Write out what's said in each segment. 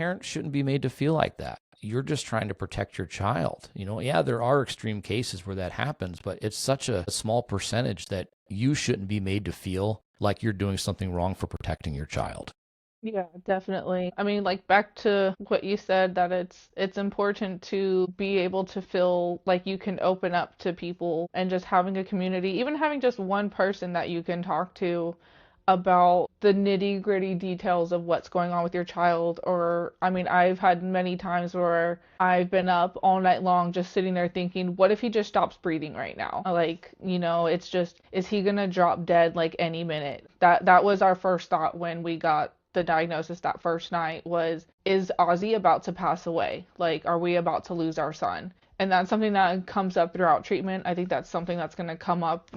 parents shouldn't be made to feel like that. You're just trying to protect your child. Yeah, there are extreme cases where that happens, but it's such a small percentage that you shouldn't be made to feel like you're doing something wrong for protecting your child. Yeah, definitely. I mean, like back to what you said that it's important to be able to feel like you can open up to people and just having a community, even having just one person that you can talk to about the nitty-gritty details of what's going on with your child. Or, I mean, I've had many times where I've been up all night long just sitting there thinking, what if he just stops breathing right now? Like, it's just, is he gonna drop dead like any minute? That was our first thought when we got the diagnosis that first night was, is Ozzy about to pass away? Like, are we about to lose our son? And that's something that comes up throughout treatment. I think that's something that's going to come up,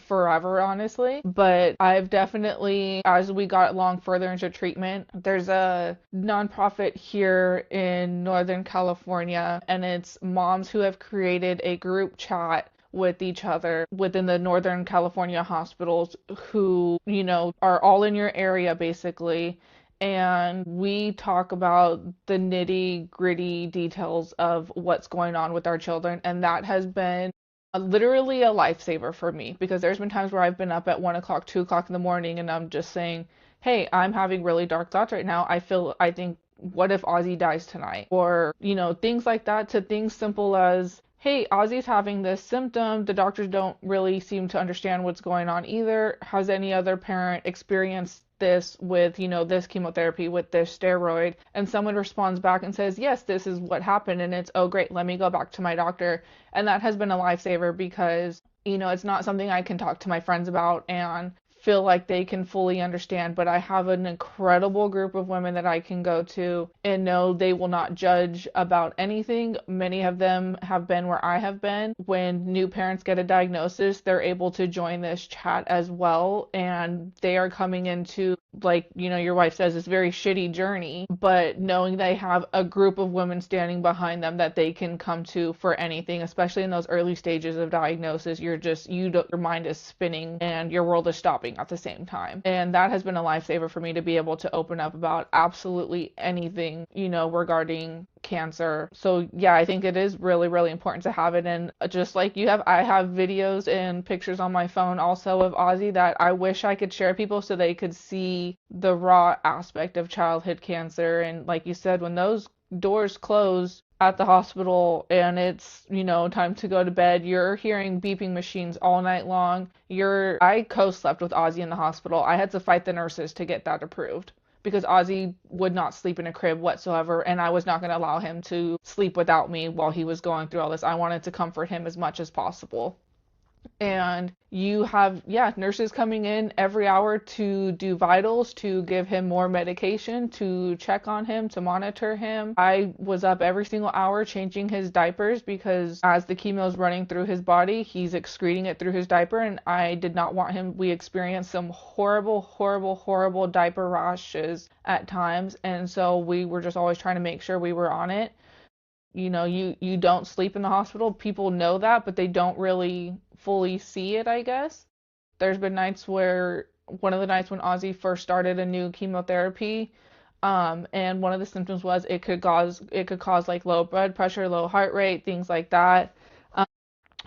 forever, honestly. But I've definitely, as we got along further into treatment, there's a nonprofit here in Northern California, and it's moms who have created a group chat with each other within the Northern California hospitals who, are all in your area basically. And we talk about the nitty gritty details of what's going on with our children. And that has been literally a lifesaver for me, because there's been times where I've been up at 1 o'clock, 2 o'clock in the morning, and I'm just saying, hey, I'm having really dark thoughts right now. I think, what if Ozzy dies tonight? Or, things like that, to things simple as, hey, Ozzy's having this symptom. The doctors don't really seem to understand what's going on either. Has any other parent experienced this with, this chemotherapy, with this steroid? And someone responds back and says, yes, this is what happened. And it's, oh, great, let me go back to my doctor. And that has been a lifesaver because, it's not something I can talk to my friends about and feel like they can fully understand, but I have an incredible group of women that I can go to and know they will not judge about anything. Many of them have been where I have been. When new parents get a diagnosis, they're able to join this chat as well, and they are coming into, like, your wife says, this very shitty journey, but knowing they have a group of women standing behind them that they can come to for anything, especially in those early stages of diagnosis. Your mind is spinning and your world is stopping at the same time. And that has been a lifesaver for me, to be able to open up about absolutely anything, regarding cancer. So yeah, I think it is really, really important to have it. And just like you have, I have videos and pictures on my phone also of Ozzy that I wish I could share people so they could see the raw aspect of childhood cancer. And like you said, when those doors close at the hospital and it's, time to go to bed, you're hearing beeping machines all night long. I co-slept with Ozzy in the hospital. I had to fight the nurses to get that approved, because Ozzy would not sleep in a crib whatsoever, and I was not going to allow him to sleep without me while he was going through all this. I wanted to comfort him as much as possible. And you have, nurses coming in every hour to do vitals, to give him more medication, to check on him, to monitor him. I was up every single hour changing his diapers, because as the chemo is running through his body, he's excreting it through his diaper, and I did not want him. We experienced some horrible, horrible, horrible diaper rashes at times, and so we were just always trying to make sure we were on it. You don't sleep in the hospital. People know that, but they don't really fully see it, I guess. There's been nights where, one of the nights when Ozzy first started a new chemotherapy, and one of the symptoms was it could cause like low blood pressure, low heart rate, things like that. Um,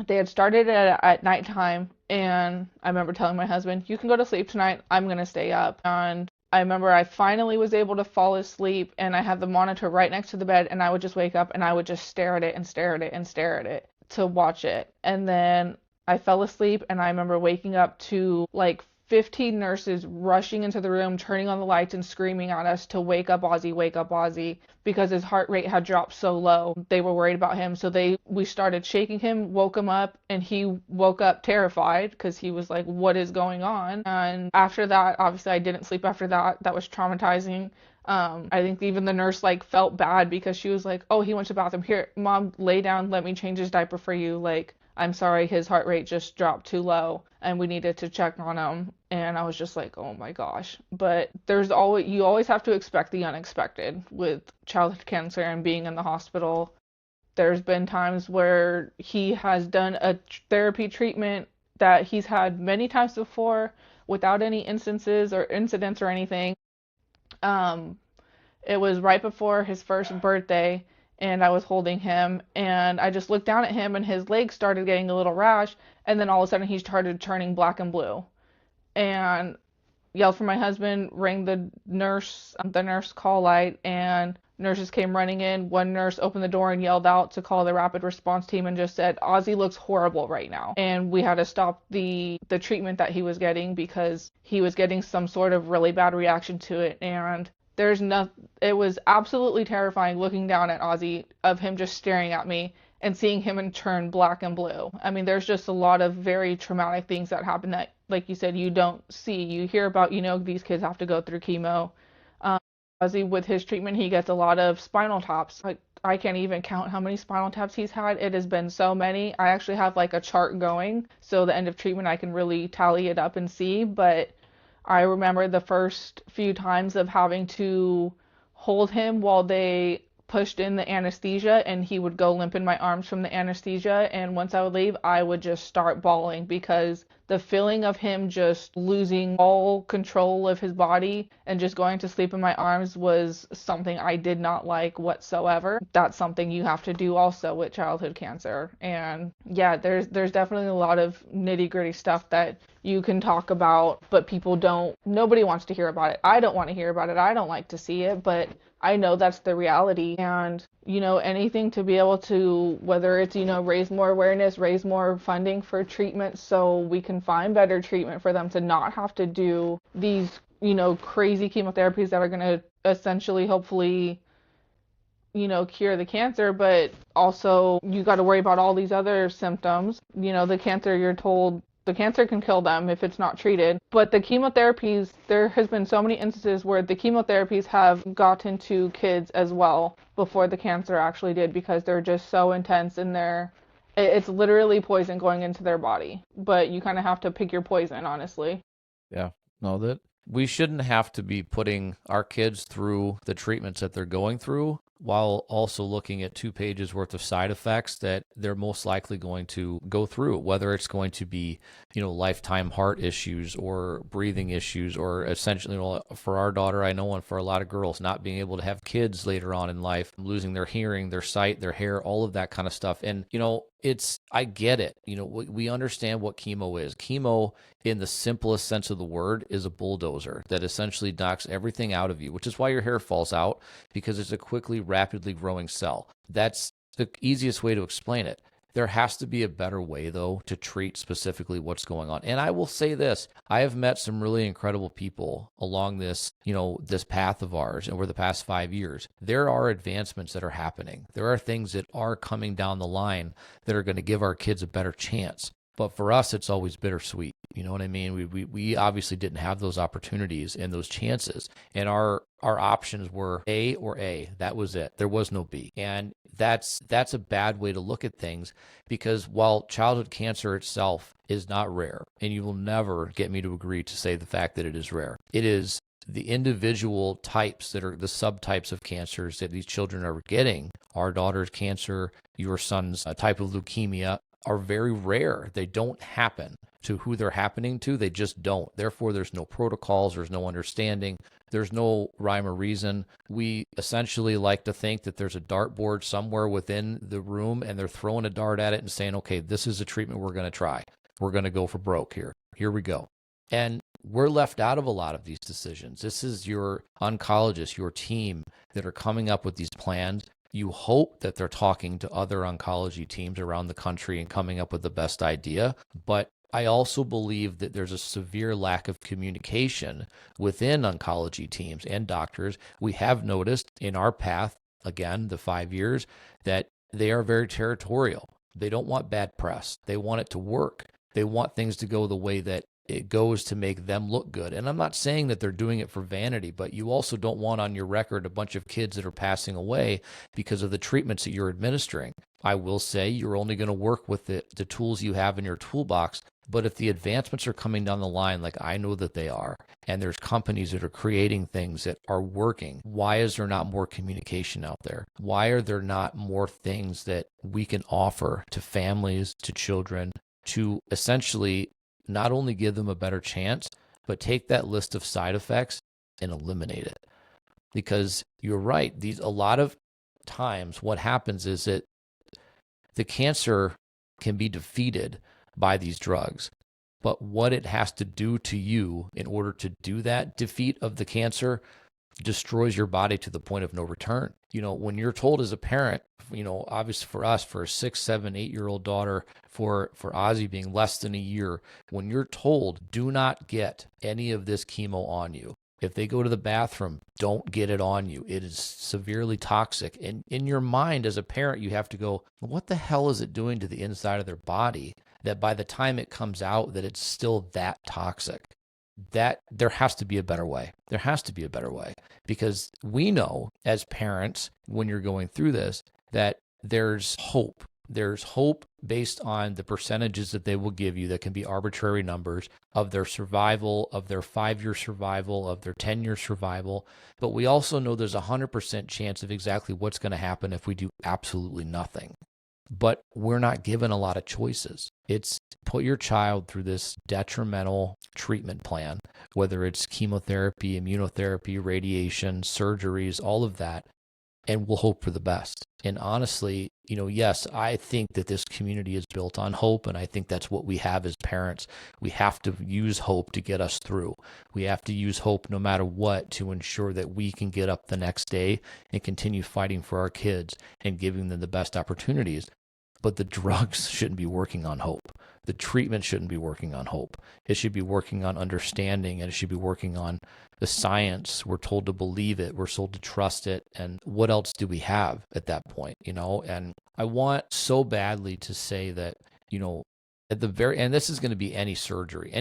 they had started it at nighttime, and I remember telling my husband, you can go to sleep tonight, I'm gonna stay up. And I remember I finally was able to fall asleep, and I had the monitor right next to the bed, and I would just wake up and I would just stare at it and stare at it and stare at it to watch it. And then I fell asleep, and I remember waking up to like 15 nurses rushing into the room, turning on the lights and screaming at us to wake up Ozzy, because his heart rate had dropped so low. They were worried about him, so we started shaking him, woke him up, and he woke up terrified because he was like, what is going on? And after that, obviously I didn't sleep after that. That was traumatizing. I think even the nurse like felt bad, because she was like, oh, he went to the bathroom. Here, mom, lay down, let me change his diaper for you. Like, I'm sorry, his heart rate just dropped too low and we needed to check on him. And I was just like, oh my gosh. But you always have to expect the unexpected with childhood cancer and being in the hospital. There's been times where he has done a therapy treatment that he's had many times before without any incidents or anything. Um, It was right before his first birthday, and I was holding him, and I just looked down at him, and his legs started getting a little rash, and then all of a sudden he started turning black and blue. And yelled for my husband, rang the nurse call light, and nurses came running in. One nurse opened the door and yelled out to call the rapid response team and just said, Ozzy looks horrible right now. And we had to stop the treatment that he was getting because he was getting some sort of really bad reaction to it. And it was absolutely terrifying looking down at Ozzy, of him just staring at me and seeing him turn black and blue. I mean, there's just a lot of very traumatic things that happen that, like you said, you don't see. You hear about, these kids have to go through chemo. Ozzy, with his treatment, he gets a lot of spinal taps. Like, I can't even count how many spinal taps he's had. It has been so many. I actually have like a chart going, so the end of treatment I can really tally it up and see. But I remember the first few times of having to hold him while they pushed in the anesthesia, and he would go limp in my arms from the anesthesia, and once I would leave, I would just start bawling because the feeling of him just losing all control of his body and just going to sleep in my arms was something I did not like whatsoever. That's something you have to do also with childhood cancer. And yeah, there's definitely a lot of nitty-gritty stuff that you can talk about, but nobody wants to hear about it. I don't want to hear about it. I don't like to see it, but I know that's the reality. And, anything to be able to, whether it's, raise more awareness, raise more funding for treatment so we can find better treatment for them to not have to do these, crazy chemotherapies that are going to essentially, hopefully, cure the cancer, but also you got to worry about all these other symptoms. The cancer, you're told the cancer can kill them if it's not treated. But the chemotherapies, there has been so many instances where the chemotherapies have gotten to kids as well before the cancer actually did, because they're just so intense and it's literally poison going into their body. But you kind of have to pick your poison, honestly. Yeah. No, that we shouldn't have to be putting our kids through the treatments that they're going through while also looking at 2 pages worth of side effects that they're most likely going to go through, whether it's going to be, lifetime heart issues or breathing issues, or essentially, for our daughter, I know, and for a lot of girls, not being able to have kids later on in life, losing their hearing, their sight, their hair, all of that kind of stuff. And, I get it. We understand what chemo is. Chemo, in the simplest sense of the word, is a bulldozer that essentially knocks everything out of you, which is why your hair falls out, because it's a rapidly growing cell. That's the easiest way to explain it. There has to be a better way, though, to treat specifically what's going on. And I will say this, I have met some really incredible people along this, this path of ours over the past 5 years. There are advancements that are happening. There are things that are coming down the line that are going to give our kids a better chance. But for us, it's always bittersweet. You know what I mean? We obviously didn't have those opportunities and those chances. And our options were A or A. That was it. There was no B. And that's a bad way to look at things, because while childhood cancer itself is not rare, and you will never get me to agree to say the fact that it is rare, it is the individual types that are the subtypes of cancers that these children are getting. Our daughter's cancer, your son's type of leukemia, are very rare. They don't happen to who they're happening to. They just don't. Therefore, there's no protocols. There's no understanding. There's no rhyme or reason. We essentially like to think that there's a dartboard somewhere within the room, and they're throwing a dart at it and saying, okay, this is a treatment we're going to try. We're going to go for broke here. Here we go. And we're left out of a lot of these decisions. This is your oncologist, your team that are coming up with these plans. You hope that they're talking to other oncology teams around the country and coming up with the best idea. But I also believe that there's a severe lack of communication within oncology teams and doctors. We have noticed in our path, again, the 5 years, that they are very territorial. They don't want bad press. They want it to work. They want things to go the way that it goes to make them look good. And I'm not saying that they're doing it for vanity, but you also don't want on your record a bunch of kids that are passing away because of the treatments that you're administering. I will say you're only going to work with the tools you have in your toolbox. But if the advancements are coming down the line, like I know that they are, and there's companies that are creating things that are working, why is there not more communication out there? Why are there not more things that we can offer to families, to children, to essentially not only give them a better chance, but take that list of side effects and eliminate it? because you're right. A lot of times what happens is that the cancer can be defeated by these drugs. But what it has to do to you in order to do that defeat of the cancer destroys your body to the point of no return. When you're told as a parent, obviously for us, for a 6, 7, 8-year-old daughter, for Ozzy being less than a year, when you're told, do not get any of this chemo on you. If they go to the bathroom, don't get it on you. It is severely toxic. And in your mind as a parent, you have to go, what the hell is it doing to the inside of their body that by the time it comes out that it's still that toxic? That there has to be a better way. There has to be a better way, because we know as parents, when you're going through this, that there's hope. There's hope based on the percentages that they will give you that can be arbitrary numbers of their survival, of their 5-year survival, of their 10-year survival. But we also know there's a 100% chance of exactly what's going to happen if we do absolutely nothing. But we're not given a lot of choices. It's put your child through this detrimental treatment plan, whether it's chemotherapy, immunotherapy, radiation, surgeries, all of that, and we'll hope for the best. And honestly, yes, I think that this community is built on hope, and I think that's what we have as parents. We have to use hope to get us through. We have to use hope no matter what to ensure that we can get up the next day and continue fighting for our kids and giving them the best opportunities. But the drugs shouldn't be working on hope. The treatment shouldn't be working on hope. It should be working on understanding, and it should be working on the science. We're told to believe it. We're told to trust it. And what else do we have at that point? And I want so badly to say that, at the very, and this is going to be any surgery,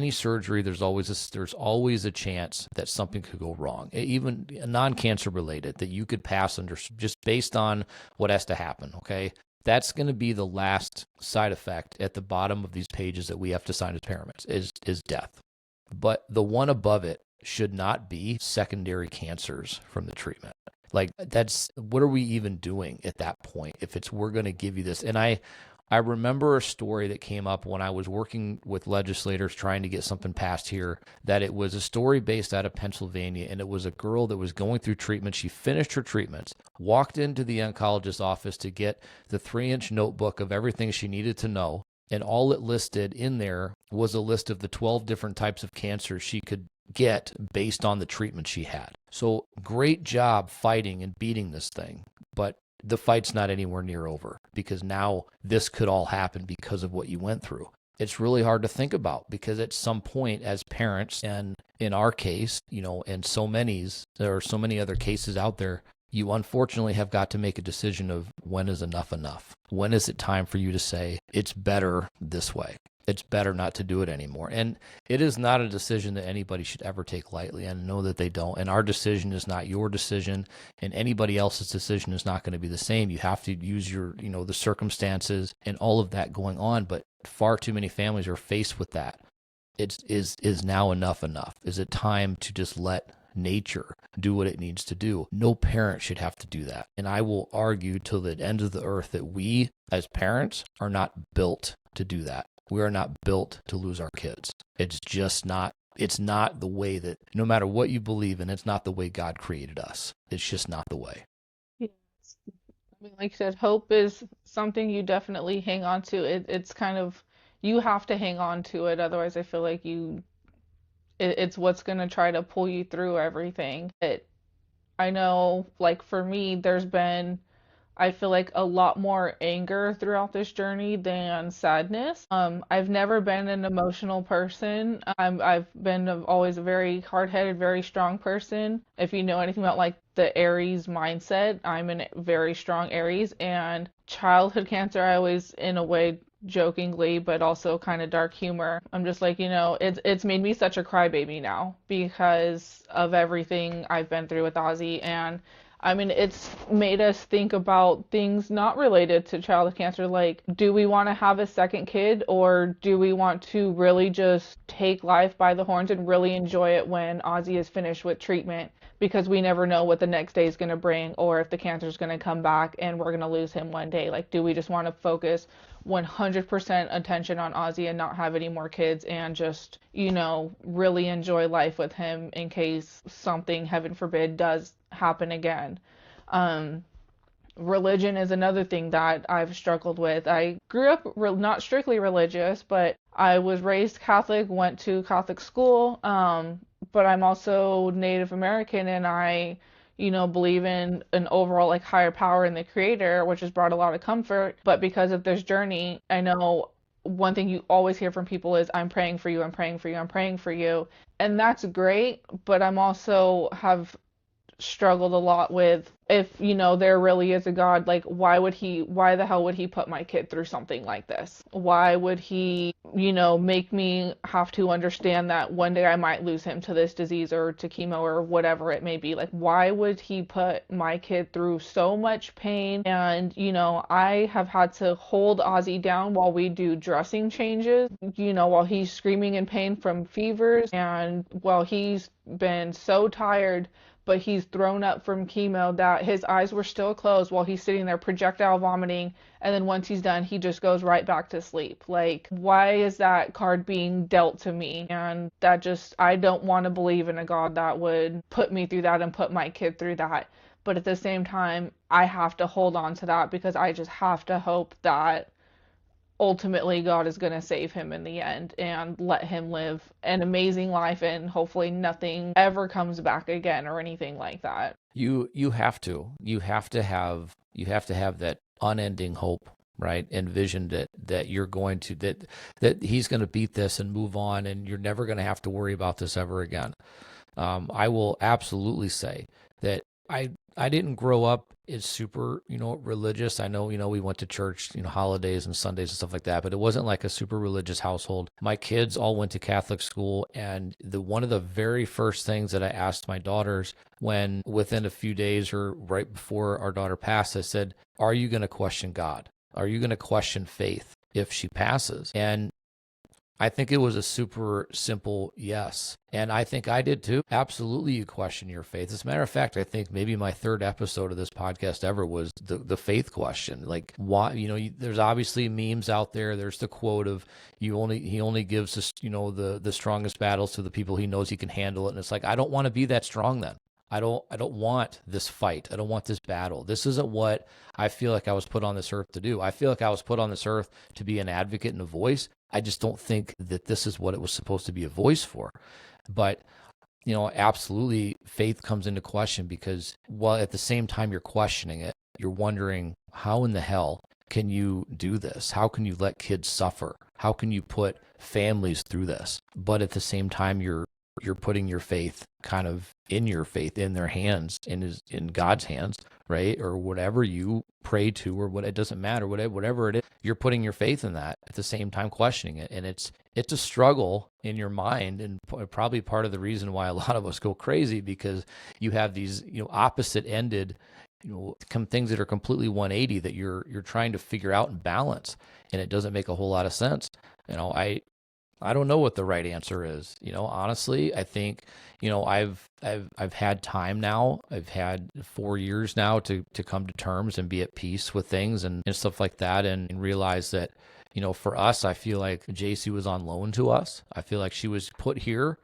there's always a chance that something could go wrong, even non-cancer related, that you could pass under just based on what has to happen. Okay. That's going to be the last side effect at the bottom of these pages that we have to sign as parents is death. But the one above it should not be secondary cancers from the treatment. Like what are we even doing at that point if we're going to give you this? And I remember a story that came up when I was working with legislators trying to get something passed here, that it was a story based out of Pennsylvania, and it was a girl that was going through treatment. She finished her treatments, walked into the oncologist's office to get the 3-inch notebook of everything she needed to know, and all it listed in there was a list of the 12 different types of cancer she could get based on the treatment she had. So great job fighting and beating this thing, but the fight's not anywhere near over, because now this could all happen because of what you went through. It's really hard to think about, because at some point as parents, and in our case, and there are so many other cases out there, you unfortunately have got to make a decision of when is enough enough? When is it time for you to say, it's better this way? It's better not to do it anymore. And it is not a decision that anybody should ever take lightly, and know that they don't. And our decision is not your decision, and anybody else's decision is not going to be the same. You have to use your, the circumstances and all of that going on. But far too many families are faced with that. Is now enough enough? Is it time to just let nature do what it needs to do? No parent should have to do that. And I will argue till the end of the earth that we as parents are not built to do that. We are not built to lose our kids. It's just not. It's not the way that, no matter what you believe in, it's not the way God created us. It's just not the way. Yes. I mean, like you said, hope is something you definitely hang on to. It's kind of, you have to hang on to it. Otherwise, I feel like it's what's going to try to pull you through everything. I know, like for me, I feel like a lot more anger throughout this journey than sadness. I've never been an emotional person. I've been always a very hard-headed, very strong person. If you know anything about like the Aries mindset, I'm a very strong Aries. And childhood cancer, I always, in a way, jokingly, but also kind of dark humor, I'm just like, it's made me such a crybaby now because of everything I've been through with Ozzy. And I mean, it's made us think about things not related to childhood cancer, like, do we want to have a second kid, or do we want to really just take life by the horns and really enjoy it when Ozzy is finished with treatment? Because we never know what the next day is going to bring, or if the cancer is going to come back and we're going to lose him one day. Like, do we just want to focus 100% attention on Ozzy and not have any more kids and just, really enjoy life with him in case something, heaven forbid, does happen again. Um, Religion is another thing that I've struggled with. I grew up not strictly religious, but I was raised Catholic, went to Catholic school, but I'm also Native American and I, believe in an overall like higher power in the creator, which has brought a lot of comfort. But because of this journey, I know one thing you always hear from people is I'm praying for you, I'm praying for you, I'm praying for you. And that's great, but I'm also have struggled a lot with if there really is a God, like why the hell would he put my kid through something like this? Why would he make me have to understand that one day I might lose him to this disease or to chemo or whatever it may be? Like, why would he put my kid through so much pain? And I have had to hold Ozzy down while we do dressing changes, while he's screaming in pain from fevers and while he's been so tired, but he's thrown up from chemo that his eyes were still closed while he's sitting there projectile vomiting. And then once he's done, he just goes right back to sleep. Like, why is that card being dealt to me? And that just, I don't want to believe in a God that would put me through that and put my kid through that. But at the same time, I have to hold on to that because I just have to hope that ultimately God is going to save him in the end and let him live an amazing life and hopefully nothing ever comes back again or anything like that. You have to. You have to have that unending hope, right? And vision that you're going to that he's going to beat this and move on and you're never going to have to worry about this ever again. I will absolutely say that I didn't grow up as super, religious. I know, we went to church, holidays and Sundays and stuff like that, but it wasn't like a super religious household. My kids all went to Catholic school, and one of the very first things that I asked my daughters when within a few days or right before our daughter passed, I said, "Are you going to question God? Are you going to question faith if she passes?" And I think it was a super simple yes. And I think I did too. Absolutely, you question your faith. As a matter of fact, I think maybe my third episode of this podcast ever was the faith question. Like, why, there's obviously memes out there. There's the quote of he only gives us, the strongest battles to the people he knows he can handle it. And it's like, I don't want to be that strong then. I don't want this fight. I don't want this battle. This isn't what I feel like I was put on this earth to do. I feel like I was put on this earth to be an advocate and a voice. I just don't think that this is what it was supposed to be a voice for. But, absolutely faith comes into question because while at the same time you're questioning it, you're wondering how in the hell can you do this? How can you let kids suffer? How can you put families through this? But at the same time, you're putting your faith in their hands, in God's hands, right? Or whatever you pray to, or it doesn't matter, whatever it is, you're putting your faith in that at the same time questioning it. And it's a struggle in your mind, and probably part of the reason why a lot of us go crazy, because you have these, opposite ended, things that are completely 180 that you're trying to figure out and balance. And it doesn't make a whole lot of sense. I don't know what the right answer is. Honestly, I think, I've had time now. I've had 4 years now to come to terms and be at peace with things and stuff like that, and realize that, for us, I feel like JC was on loan to us. I feel like she was put here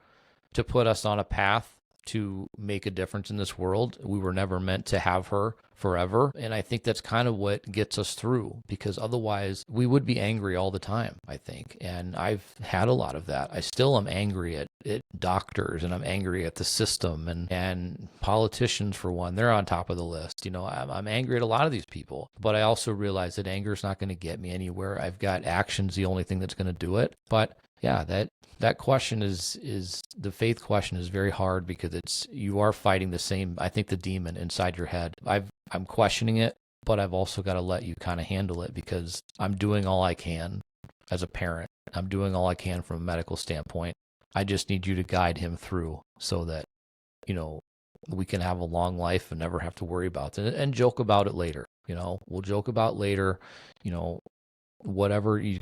to put us on a path to make a difference in this world. We were never meant to have her forever. And I think that's kind of what gets us through, because otherwise we would be angry all the time, I think. And I've had a lot of that. I still am angry at doctors, and I'm angry at the system and politicians, for one. They're on top of the list. I'm angry at a lot of these people, but I also realize that anger is not going to get me anywhere. I've got actions, the only thing that's going to do it. But yeah, that question is the faith question is very hard, because you are fighting the same, I think, the demon inside your head. I'm questioning it, but I've also got to let you kind of handle it, because I'm doing all I can as a parent. I'm doing all I can from a medical standpoint. I just need you to guide him through so that, we can have a long life and never have to worry about it, and joke about it later. We'll joke about later, whatever you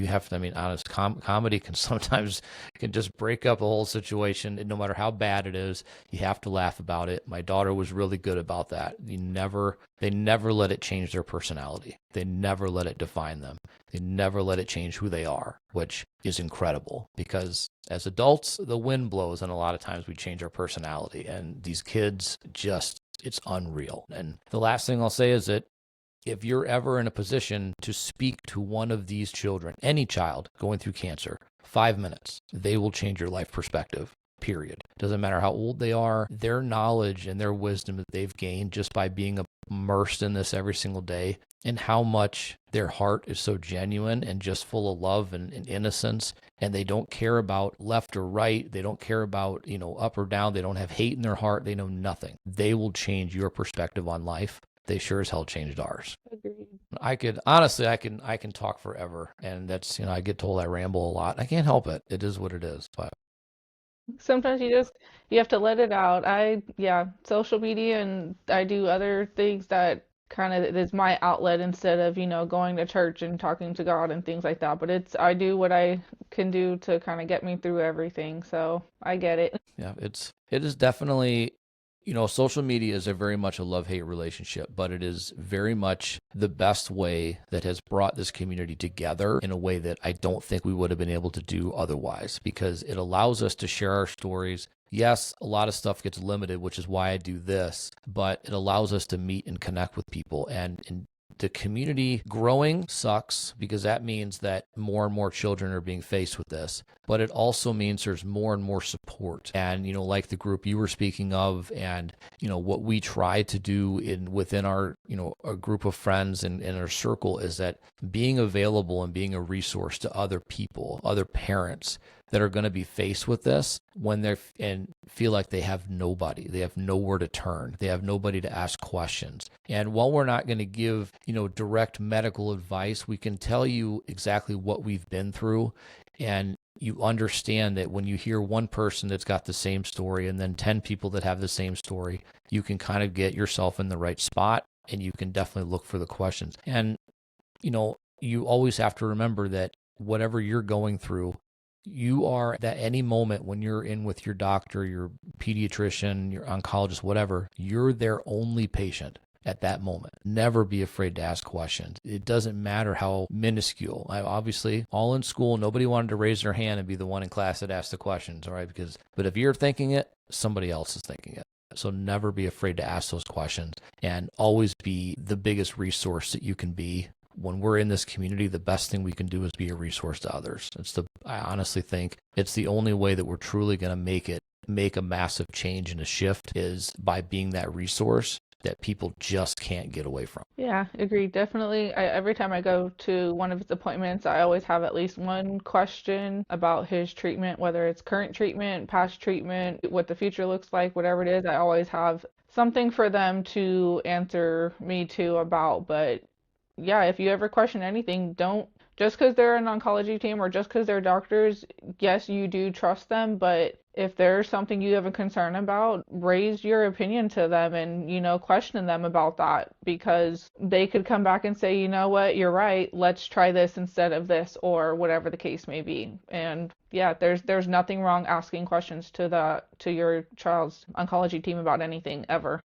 have to, I mean, honest, comedy can sometimes can just break up a whole situation. And no matter how bad it is, you have to laugh about it. My daughter was really good about that. They never let it change their personality. They never let it define them. They never let it change who they are, which is incredible because as adults, the wind blows and a lot of times we change our personality, and these kids just, it's unreal. And the last thing I'll say is that if you're ever in a position to speak to one of these children, any child going through cancer, 5 minutes, they will change your life perspective, period. Doesn't matter how old they are, their knowledge and their wisdom that they've gained just by being immersed in this every single day, and how much their heart is so genuine and just full of love and innocence, and they don't care about left or right. They don't care about, up or down. They don't have hate in their heart. They know nothing. They will change your perspective on life. They sure as hell changed ours. Agreed. I can talk forever, and that's, I get told I ramble a lot. I can't help it. It is what it is. But Sometimes you have to let it out. Social media, and I do other things that kind of is my outlet instead of, going to church and talking to God and things like that. But I do what I can do to kind of get me through everything. So I get it. yeah, it is definitely, social media is a very much a love-hate relationship, but it is very much the best way that has brought this community together in a way that I don't think we would have been able to do otherwise, because it allows us to share our stories. Yes, a lot of stuff gets limited, which is why I do this, but it allows us to meet and connect with people. And the community growing sucks because that means that more and more children are being faced with this, but it also means there's more and more support. And, like the group you were speaking of, and, what we try to do within our, a group of friends and in our circle is that being available and being a resource to other people, other parents that are going to be faced with this and feel like they have nobody, they have nowhere to turn, they have nobody to ask questions. And while we're not going to give, direct medical advice, we can tell you exactly what we've been through. And you understand that when you hear one person that's got the same story and then 10 people that have the same story, you can kind of get yourself in the right spot, and you can definitely look for the questions. And, you always have to remember that whatever you're going through, you are at any moment when you're in with your doctor, your pediatrician, your oncologist, whatever, you're their only patient at that moment. Never be afraid to ask questions. It doesn't matter how minuscule. Obviously, all in school, nobody wanted to raise their hand and be the one in class that asked the questions, all right? But if you're thinking it, somebody else is thinking it. So never be afraid to ask those questions, and always be the biggest resource that you can be. When we're in this community, the best thing we can do is be a resource to others. I honestly think it's the only way that we're truly going to make a massive change and a shift is by being that resource that people just can't get away from. Yeah, agreed. Definitely. Every time I go to one of his appointments, I always have at least one question about his treatment, whether it's current treatment, past treatment, what the future looks like, whatever it is. I always have something for them to answer me to about. But yeah, if you ever question anything, don't just because they're an oncology team or just because they're doctors, yes, you do trust them, but if there's something you have a concern about, raise your opinion to them and, question them about that, because they could come back and say, you know what, you're right, let's try this instead of this, or whatever the case may be. And yeah, there's nothing wrong asking questions to your child's oncology team about anything ever.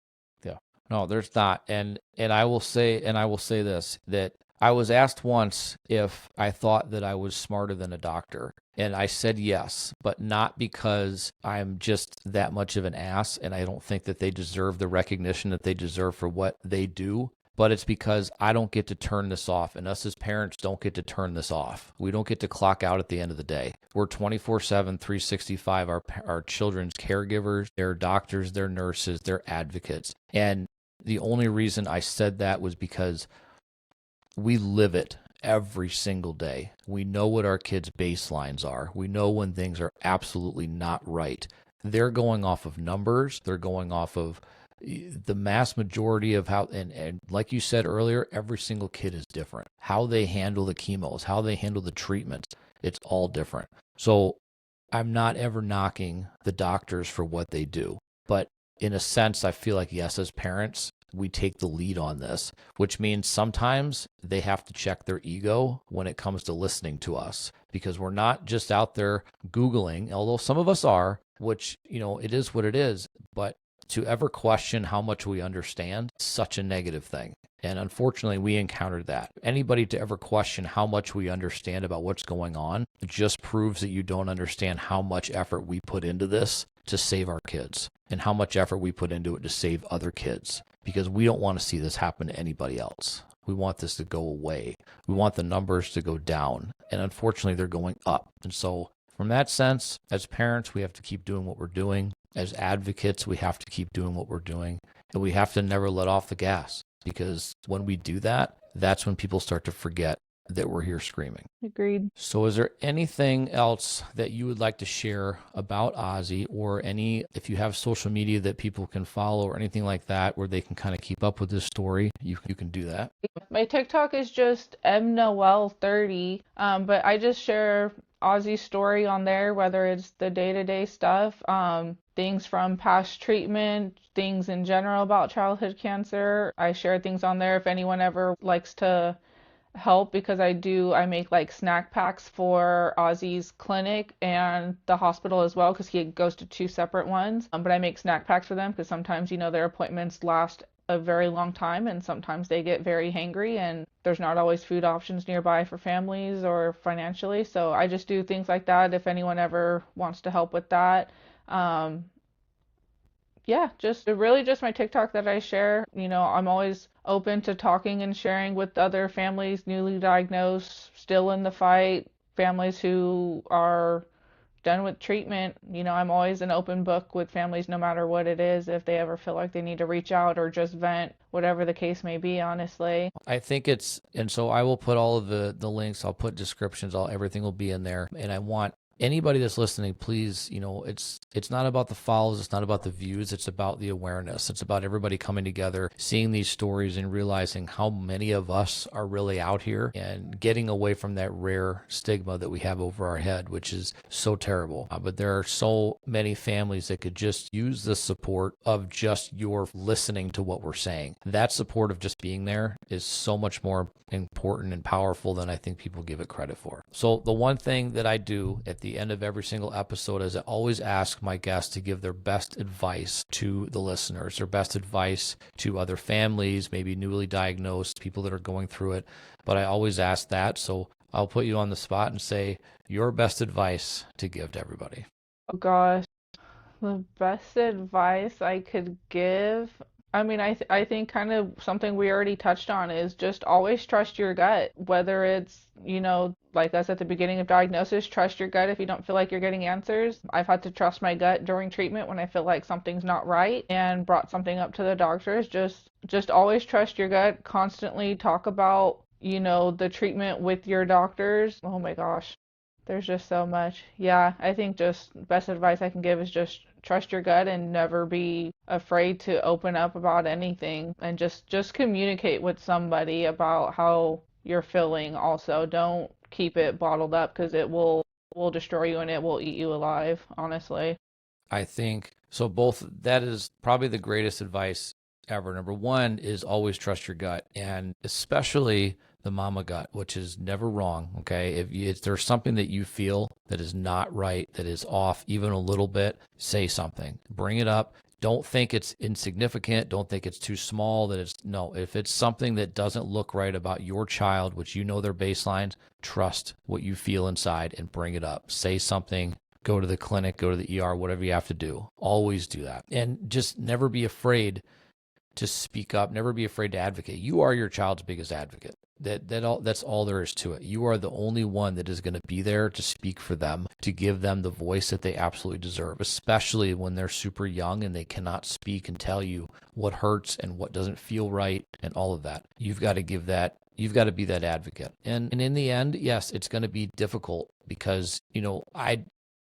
Yeah. No, there's not. And I will say this, that I was asked once if I thought that I was smarter than a doctor. And I said yes, but not because I'm just that much of an ass and I don't think that they deserve the recognition that they deserve for what they do. But it's because I don't get to turn this off, and us as parents don't get to turn this off. We don't get to clock out at the end of the day. We're 24/7, 365, our children's caregivers, their doctors, their nurses, their advocates. And the only reason I said that was because we live it every single day. We know what our kids' baselines are. We know when things are absolutely not right. They're going off of numbers. They're going off of the mass majority of how, and like you said earlier, every single kid is different. How they handle the chemos, how they handle the treatments, it's all different. So I'm not ever knocking the doctors for what they do. But in a sense, I feel like, yes, as parents, we take the lead on this, which means sometimes they have to check their ego when it comes to listening to us, because we're not just out there Googling, although some of us are, which, it is what it is. But to ever question how much we understand is such a negative thing. And unfortunately, we encountered that. Anybody to ever question how much we understand about what's going on just proves that you don't understand how much effort we put into this to save our kids, and how much effort we put into it to save other kids, because we don't want to see this happen to anybody else. We want this to go away. We want the numbers to go down. And unfortunately, they're going up. And so from that sense, as parents, we have to keep doing what we're doing. As advocates, we have to keep doing what we're doing. And we have to never let off the gas, because when we do that, that's when people start to forget that we're here screaming. Agreed. So is there anything else that you would like to share about Ozzy, or if you have social media that people can follow or anything like that where they can kind of keep up with this story, you can do that? My TikTok is just mnoel30, but I just share Ozzy's story on there, whether it's the day-to-day stuff, things from past treatment, things in general about childhood cancer. I share things on there if anyone ever likes to help, because I make like snack packs for Ozzy's clinic and the hospital as well, because he goes to two separate ones. But I make snack packs for them because sometimes, their appointments last a very long time, and sometimes they get very hangry and there's not always food options nearby for families or financially. So I just do things like that if anyone ever wants to help with that. Yeah, just really just my TikTok that I share. I'm always open to talking and sharing with other families, newly diagnosed, still in the fight, families who are done with treatment. I'm always an open book with families, no matter what it is, if they ever feel like they need to reach out or just vent, whatever the case may be, honestly. I think and so I will put all of the links, I'll put descriptions, everything will be in there. And I want anybody that's listening, please, it's not about the follows, it's not about the views, it's about the awareness. It's about everybody coming together, seeing these stories and realizing how many of us are really out here, and getting away from that rare stigma that we have over our head, which is so terrible. But there are so many families that could just use the support of just your listening to what we're saying. That support of just being there is so much more important and powerful than I think people give it credit for. So the one thing that I do at the end of every single episode is I always ask my guests to give their best advice to the listeners, their best advice to other families, maybe newly diagnosed, people that are going through it. But I always ask that. So I'll put you on the spot and say your best advice to give to everybody. Oh gosh, the best advice I could give. I mean, I think kind of something we already touched on is just always trust your gut, whether it's, like us at the beginning of diagnosis, trust your gut if you don't feel like you're getting answers. I've had to trust my gut during treatment when I feel like something's not right, and brought something up to the doctors. Just always trust your gut, constantly talk about, the treatment with your doctors. Oh my gosh. There's just so much. Yeah, I think just best advice I can give is just trust your gut and never be afraid to open up about anything, and just communicate with somebody about how you're feeling. Also, don't keep it bottled up, because it will destroy you and it will eat you alive, honestly. I think so. That is probably the greatest advice ever. Number one is always trust your gut, and especially the mama gut, which is never wrong. Okay. If there's something that you feel that is not right, that is off even a little bit, say something, bring it up. Don't think it's insignificant. Don't think it's too small. No, if it's something that doesn't look right about your child, which their baselines, trust what you feel inside and bring it up. Say something, go to the clinic, go to the ER, whatever you have to do. Always do that. And just never be afraid to speak up. Never be afraid to advocate. You are your child's biggest advocate. That's all there is to it. You are the only one that is going to be there to speak for them, to give them the voice that they absolutely deserve, especially when they're super young and they cannot speak and tell you what hurts and what doesn't feel right and all of that. You've got to be that advocate. And in the end, yes, it's going to be difficult, because,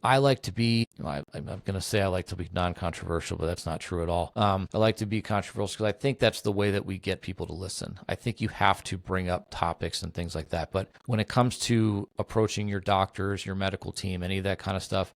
I like to be, I'm going to say I like to be non-controversial, but that's not true at all. I like to be controversial because I think that's the way that we get people to listen. I think you have to bring up topics and things like that. But when it comes to approaching your doctors, your medical team, any of that kind of stuff,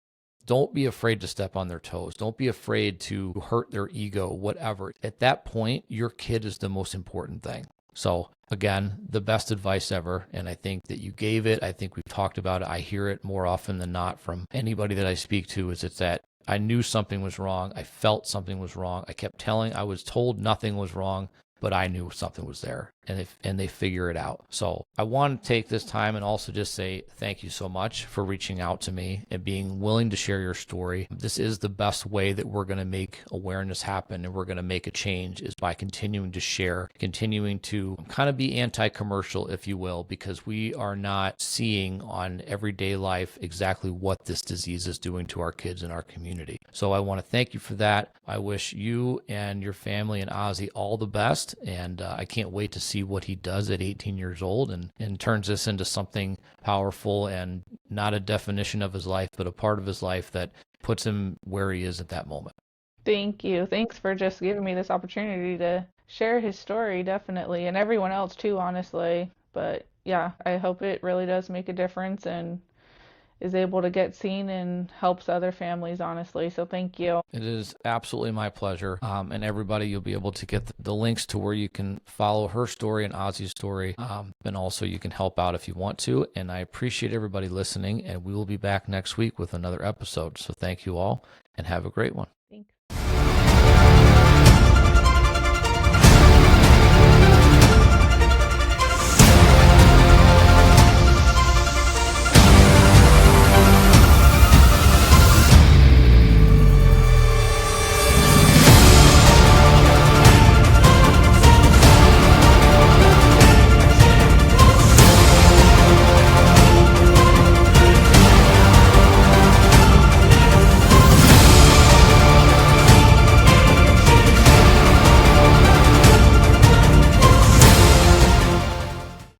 Don't be afraid to step on their toes. Don't be afraid to hurt their ego, whatever. At that point, your kid is the most important thing. So again, the best advice ever. And I think that you gave it. I think we've talked about it. I hear it more often than not from anybody that I speak to, is it's that I knew something was wrong. I felt something was wrong. I was told nothing was wrong, but I knew something was there, and they figure it out. So I want to take this time and also just say thank you so much for reaching out to me and being willing to share your story. This is the best way that we're going to make awareness happen and we're going to make a change, is by continuing to share, continuing to kind of be anti-commercial, if you will, because we are not seeing on everyday life exactly what this disease is doing to our kids in our community. So I want to thank you for that. I wish you and your family and Ozzy all the best. And I can't wait to see what he does at 18 years old and turns this into something powerful and not a definition of his life, but a part of his life that puts him where he is at that moment. Thank you. Thanks for just giving me this opportunity to share his story, definitely, and everyone else too, honestly. But yeah, I hope it really does make a difference and is able to get seen and helps other families, honestly. So thank you. It is absolutely my pleasure. And everybody, you'll be able to get the links to where you can follow her story and Ozzy's story. And also you can help out if you want to. And I appreciate everybody listening, and we will be back next week with another episode. So thank you all and have a great one. Thanks.